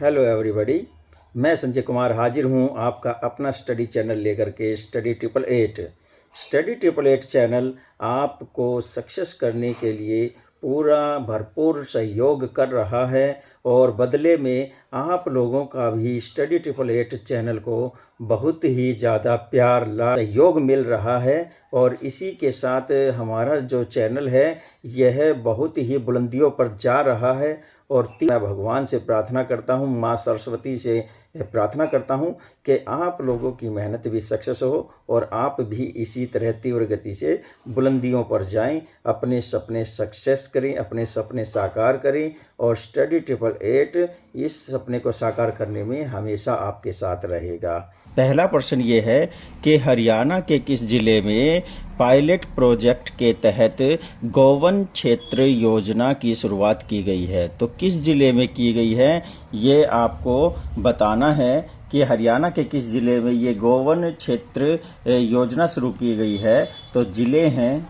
Hello everybody, मैं संजय कुमार हाजिर हूँ आपका अपना स्टडी चैनल लेकर के स्टडी 888 चैनल आपको सक्सेस करने के लिए पूरा भरपूर सहयोग कर रहा है और बदले में आप लोगों का भी स्टडी 888 चैनल को बहुत ही ज़्यादा प्यार सहयोग मिल रहा है। और इसी के साथ हमारा जो चैनल है यह बहुत ही बुलंदियों पर जा रहा है। और मैं भगवान से प्रार्थना करता हूँ, माँ सरस्वती से प्रार्थना करता हूँ कि आप लोगों की मेहनत भी सक्सेस हो और आप भी इसी तरह तीव्र गति से बुलंदियों पर जाएं, अपने सपने सक्सेस करें, अपने सपने साकार करें। और स्टडी 888 इस सपने को साकार करने में हमेशा आपके साथ रहेगा। पहला प्रश्न ये है कि हरियाणा के किस जिले में पायलट प्रोजेक्ट के तहत गोवन क्षेत्र योजना की शुरुआत की गई है? तो किस जिले में की गई है ये आपको बताना है कि हरियाणा के किस जिले में ये गोवन क्षेत्र योजना शुरू की गई है। तो जिले हैं,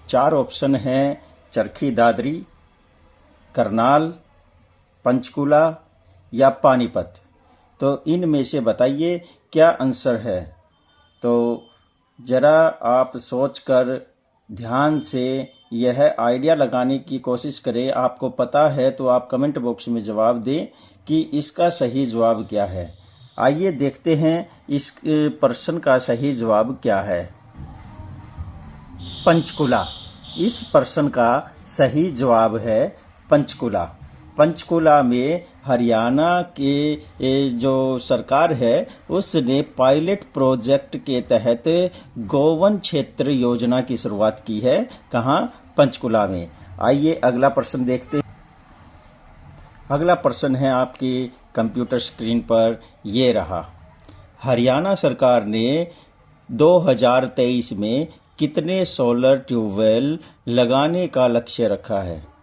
4 ऑप्शन हैं, चरखी दादरी, करनाल, पंचकुला या पानीपत। तो इनमें से बताइए क्या आंसर है। तो ज़रा आप सोचकर ध्यान से यह आइडिया लगाने की कोशिश करें। आपको पता है तो आप कमेंट बॉक्स में जवाब दें कि इसका सही जवाब क्या है। आइए देखते हैं इस प्रश्न का सही जवाब क्या है। पंचकुला। इस प्रश्न का सही जवाब है पंचकुला। पंचकुला में हरियाणा के जो सरकार है उसने पायलट प्रोजेक्ट के तहत गोवन क्षेत्र योजना की शुरुआत की है। कहाँ? पंचकुला में। आइए अगला प्रश्न देखते हैं। अगला प्रश्न है आपकी कंप्यूटर स्क्रीन पर, ये रहा। हरियाणा सरकार ने 2023 में कितने सोलर ट्यूबवेल लगाने का लक्ष्य रखा है?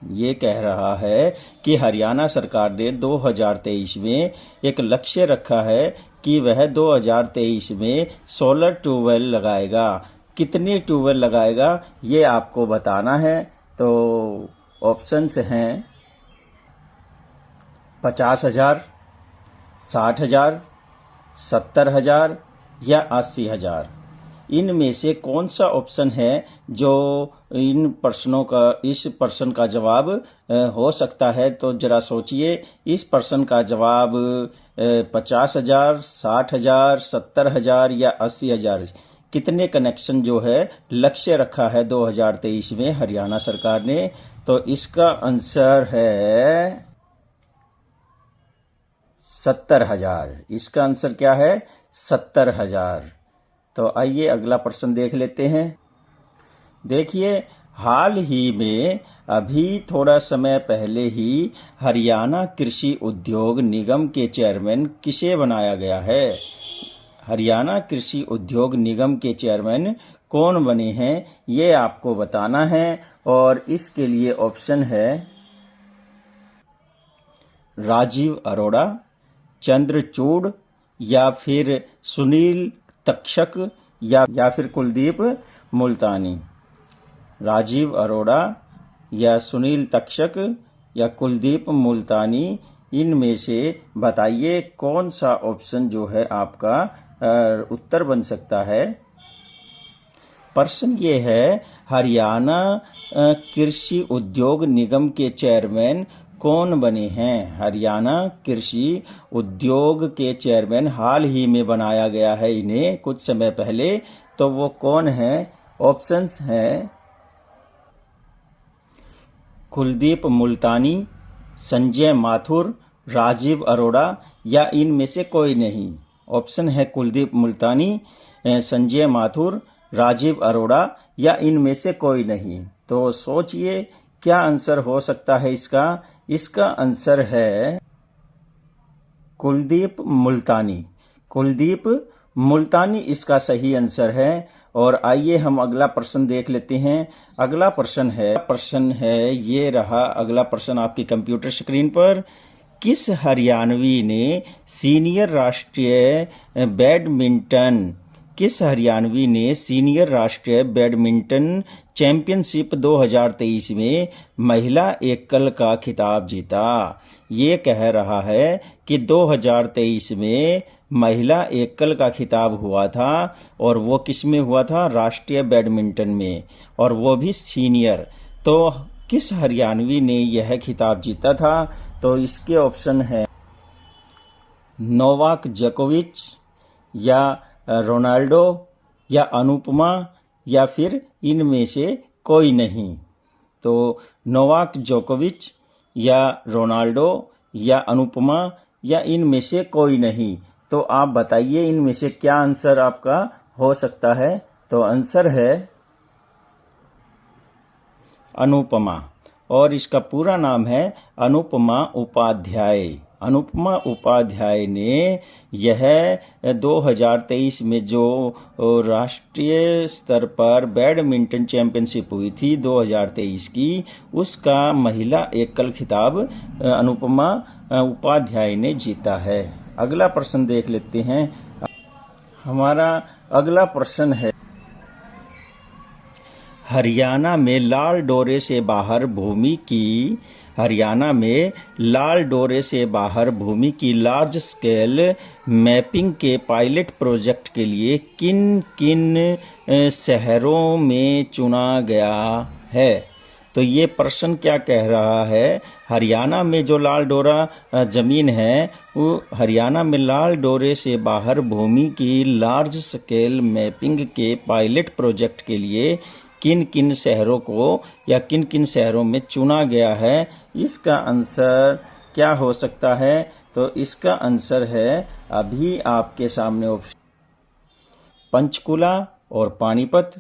ये कह रहा है कि हरियाणा सरकार ने 2023 में एक लक्ष्य रखा है कि वह 2023 में सोलर ट्यूबवेल लगाएगा। कितने ट्यूबवेल लगाएगा ये आपको बताना है। तो ऑप्शंस हैं 50,000, 60,000, 70,000 या 80,000। इनमें से कौन सा ऑप्शन है जो इन प्रश्नों का, इस प्रश्न का जवाब हो सकता है? तो जरा सोचिए, इस प्रश्न का जवाब 50,000, 60,000, 70,000 या 80,000। कितने कनेक्शन जो है लक्ष्य रखा है 2023 में हरियाणा सरकार ने? तो इसका आंसर है 70,000। इसका आंसर क्या है? 70,000। तो आइए अगला प्रश्न देख लेते हैं। देखिए, हाल ही में अभी थोड़ा समय पहले ही हरियाणा कृषि उद्योग निगम के चेयरमैन किसे बनाया गया है? हरियाणा कृषि उद्योग निगम के चेयरमैन कौन बने हैं ये आपको बताना है। और इसके लिए ऑप्शन है राजीव अरोड़ा, चंद्रचूड़ या फिर सुनील तक्षक या फिर कुलदीप मुल्तानी। राजीव अरोड़ा या सुनील तक्षक या कुलदीप मुल्तानी, इनमें से बताइए कौन सा ऑप्शन जो है आपका उत्तर बन सकता है। प्रश्न ये है, हरियाणा कृषि उद्योग निगम के चेयरमैन कौन बने हैं? हरियाणा कृषि उद्योग के चेयरमैन हाल ही में बनाया गया है इन्हें, कुछ समय पहले। तो वो कौन है? ऑप्शंस हैं कुलदीप मुल्तानी, संजय माथुर, राजीव अरोड़ा या इनमें से कोई नहीं। ऑप्शन है कुलदीप मुल्तानी, संजय माथुर, राजीव अरोड़ा या इनमें से कोई नहीं। तो सोचिए क्या आंसर हो सकता है इसका। इसका आंसर है कुलदीप मुल्तानी। कुलदीप मुल्तानी इसका सही आंसर है। और आइए हम अगला प्रश्न देख लेते हैं। अगला प्रश्न है ये रहा। अगला प्रश्न आपकी कंप्यूटर स्क्रीन पर, किस हरियाणवी ने सीनियर राष्ट्रीय बैडमिंटन किस हरियाणवी ने सीनियर राष्ट्रीय बैडमिंटन चैंपियनशिप 2023 में महिला एकल का खिताब जीता? ये कह रहा है कि 2023 में महिला एकल का खिताब हुआ था और वो किस में हुआ था? राष्ट्रीय बैडमिंटन में, और वो भी सीनियर। तो किस हरियाणवी ने यह खिताब जीता था? तो इसके ऑप्शन है नोवाक जोकोविच, या रोनाल्डो, या अनुपमा, या फिर इनमें से कोई नहीं। तो नोवाक जोकोविच, या रोनाल्डो, या अनुपमा, या इनमें से कोई नहीं। तो आप बताइए इनमें से क्या आंसर आपका हो सकता है? तो आंसर है अनुपमा, और इसका पूरा नाम है अनुपमा उपाध्याय। अनुपमा उपाध्याय ने यह 2023 में जो राष्ट्रीय स्तर पर बैडमिंटन चैंपियनशिप हुई थी 2023 की, उसका महिला एकल खिताब अनुपमा उपाध्याय ने जीता है। अगला प्रश्न देख लेते हैं। हमारा अगला प्रश्न है, हरियाणा में लाल डोरे से बाहर भूमि की लार्ज स्केल मैपिंग के पायलट प्रोजेक्ट के लिए किन किन शहरों में चुना गया है? तो ये प्रश्न क्या कह रहा है? हरियाणा में जो लाल डोरा जमीन है, वो हरियाणा में लाल डोरे से बाहर भूमि की लार्ज स्केल मैपिंग के पायलट प्रोजेक्ट के लिए किन किन शहरों को या किन किन शहरों में चुना गया है? इसका आंसर क्या हो सकता है? तो इसका आंसर है अभी आपके सामने ऑप्शन, पंचकुला और पानीपत,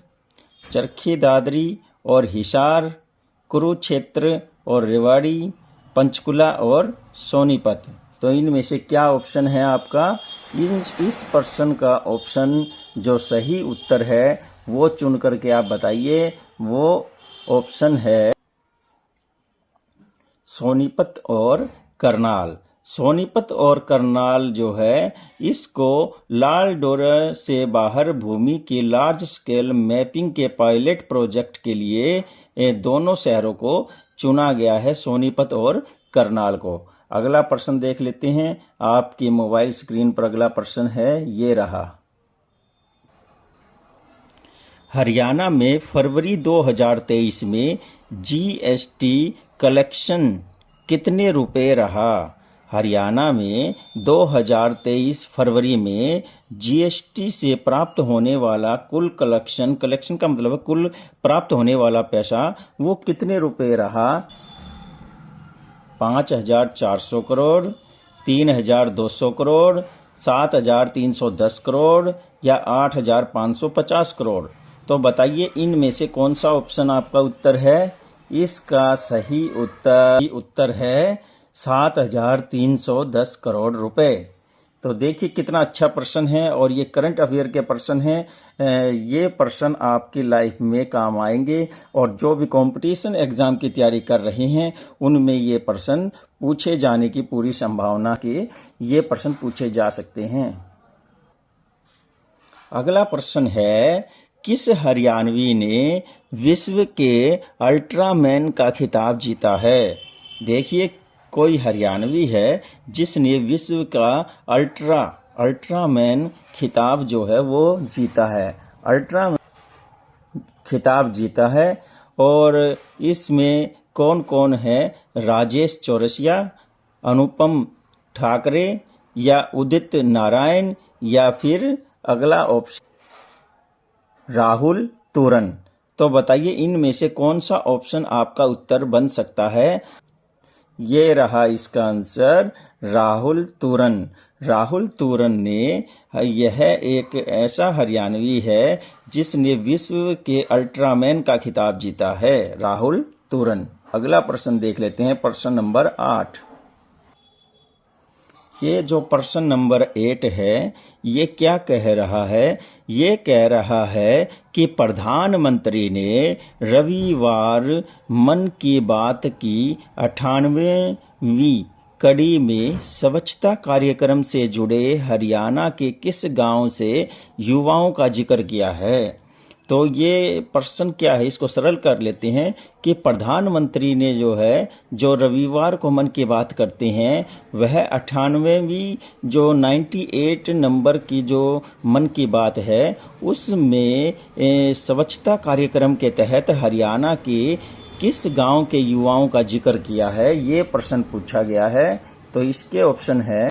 चरखी दादरी और हिसार, कुरुक्षेत्र और रेवाड़ी, पंचकुला और सोनीपत। तो इनमें से क्या ऑप्शन है आपका? इस प्रश्न का ऑप्शन जो सही उत्तर है वो चुन करके आप बताइए। वो ऑप्शन है सोनीपत और करनाल। सोनीपत और करनाल जो है, इसको लाल डोरा से बाहर भूमि की लार्ज स्केल मैपिंग के पायलट प्रोजेक्ट के लिए दोनों शहरों को चुना गया है, सोनीपत और करनाल को। अगला प्रश्न देख लेते हैं। आपकी मोबाइल स्क्रीन पर अगला प्रश्न है, ये रहा। हरियाणा में फरवरी 2023 में जीएसटी कलेक्शन कितने रुपए रहा? हरियाणा में 2023 फरवरी में जीएसटी से प्राप्त होने वाला कुल कलेक्शन का मतलब है कुल प्राप्त होने वाला पैसा, वो कितने रुपए रहा? 5,400 करोड़, 3,200 करोड़, 7,310 करोड़, या 8,550 करोड़। तो बताइए इनमें से कौन सा ऑप्शन आपका उत्तर है? इसका सही उत्तर है 7,310 करोड़ रुपए। तो देखिए कितना अच्छा प्रश्न है, और ये करंट अफेयर के प्रश्न हैं। ये प्रश्न आपकी लाइफ में काम आएंगे, और जो भी कंपटीशन एग्जाम की तैयारी कर रहे हैं उनमें ये प्रश्न पूछे जाने की पूरी संभावना के ये प्रश्न पूछे जा सकते हैं। अगला प्रश्न है, किस हरियाणवी ने विश्व के अल्ट्रामैन का खिताब जीता है? देखिए कोई हरियाणवी है जिसने विश्व का अल्ट्रामैन खिताब जो है वो जीता है, अल्ट्रामैन खिताब जीता है। और इसमें कौन कौन है? राजेश चौरसिया, अनुपम ठाकरे, या उदित नारायण, या फिर अगला ऑप्शन राहुल तुरन। तो बताइए इनमें से कौन सा ऑप्शन आपका उत्तर बन सकता है? ये रहा इसका आंसर, राहुल तुरन। राहुल तुरन ने यह एक ऐसा हरियाणवी है जिसने विश्व के अल्ट्रामैन का खिताब जीता है, राहुल तुरन। अगला प्रश्न देख लेते हैं, प्रश्न नंबर 8। ये जो प्रश्न नंबर 8 है, ये क्या कह रहा है? ये कह रहा है कि प्रधानमंत्री ने रविवार मन की बात की 98वीं कड़ी में स्वच्छता कार्यक्रम से जुड़े हरियाणा के किस गांव से युवाओं का जिक्र किया है? तो ये प्रश्न क्या है, इसको सरल कर लेते हैं कि प्रधानमंत्री ने जो रविवार को मन की बात करते हैं, वह 98वीं जो 98 नंबर की जो मन की बात है, उसमें स्वच्छता कार्यक्रम के तहत हरियाणा के किस गांव के युवाओं का जिक्र किया है, ये प्रश्न पूछा गया है। तो इसके ऑप्शन है,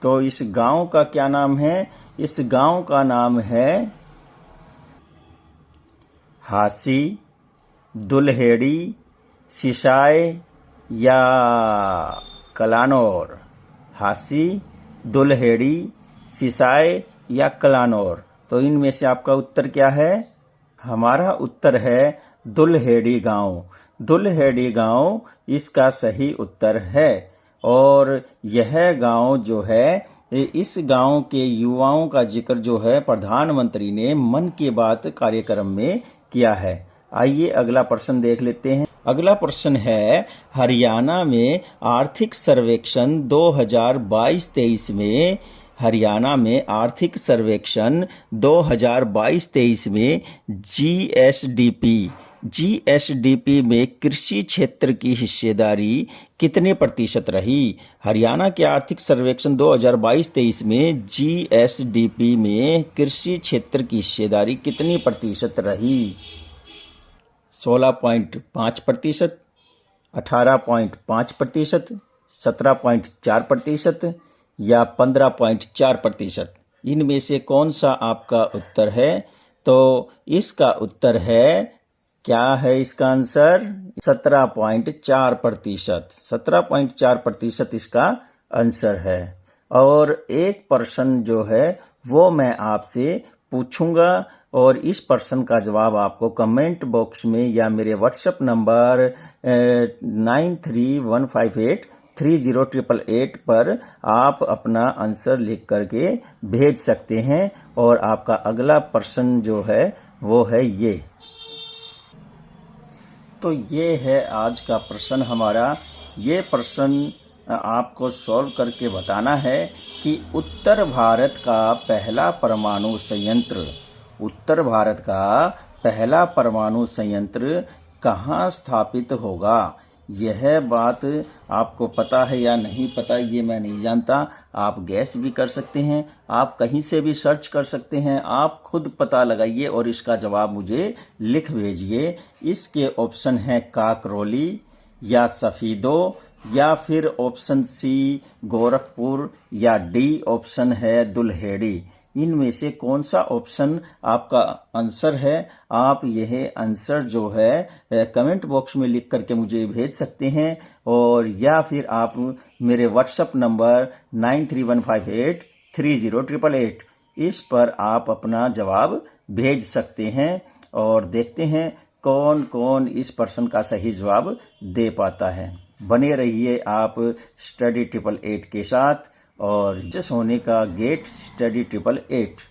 तो इस गांव का क्या नाम है? इस गांव का नाम है हासी, दुल्हेड़ी, सिसाई या कलानौर। हासी, दुल्हेड़ी, सिसाई या कलानौर। तो इनमें से आपका उत्तर क्या है? हमारा उत्तर है दुल्हेड़ी गांव। दुल्हेड़ी गांव इसका सही उत्तर है। और यह गांव जो है, इस गांव के युवाओं का जिक्र जो है प्रधानमंत्री ने मन की बात कार्यक्रम में किया है। आइए अगला प्रश्न देख लेते हैं। अगला प्रश्न है, हरियाणा में आर्थिक सर्वेक्षण 2022-23 में हरियाणा में आर्थिक सर्वेक्षण 2022-23 में जीएसडीपी में कृषि क्षेत्र की हिस्सेदारी कितने प्रतिशत रही? हरियाणा के आर्थिक सर्वेक्षण 2022-23 में जीएसडीपी में कृषि क्षेत्र की हिस्सेदारी कितनी प्रतिशत रही? 16.5%, 18.5%, 17.4% या 15.4%? इनमें से कौन सा आपका उत्तर है? तो इसका उत्तर है, क्या है इसका आंसर? 17.4%। 17.4% इसका आंसर है। और एक प्रश्न जो है वो मैं आपसे पूछूंगा, और इस प्रश्न का जवाब आपको कमेंट बॉक्स में या मेरे व्हाट्सएप नंबर 9315830888 पर आप अपना आंसर लिख करके भेज सकते हैं। और आपका अगला प्रश्न जो है वो है ये। तो ये है आज का प्रश्न हमारा। ये प्रश्न आपको सॉल्व करके बताना है कि उत्तर भारत का पहला परमाणु संयंत्र कहाँ स्थापित होगा? यह बात आपको पता है या नहीं पता, ये मैं नहीं जानता। आप गैस भी कर सकते हैं, आप कहीं से भी सर्च कर सकते हैं, आप खुद पता लगाइए और इसका जवाब मुझे लिख भेजिए। इसके ऑप्शन हैं काकरोली या सफीदो, या फिर ऑप्शन सी गोरखपुर, या डी ऑप्शन है दुल्हेड़ी। इनमें से कौन सा ऑप्शन आपका आंसर है? आप यह आंसर जो है कमेंट बॉक्स में लिख करके मुझे भेज सकते हैं, और या फिर आप मेरे व्हाट्सएप नंबर 9315830888 इस पर आप अपना जवाब भेज सकते हैं। और देखते हैं कौन कौन इस प्रश्न का सही जवाब दे पाता है। बने रहिए आप स्टडी 888 के साथ, और जस होने का गेट स्टडी 888।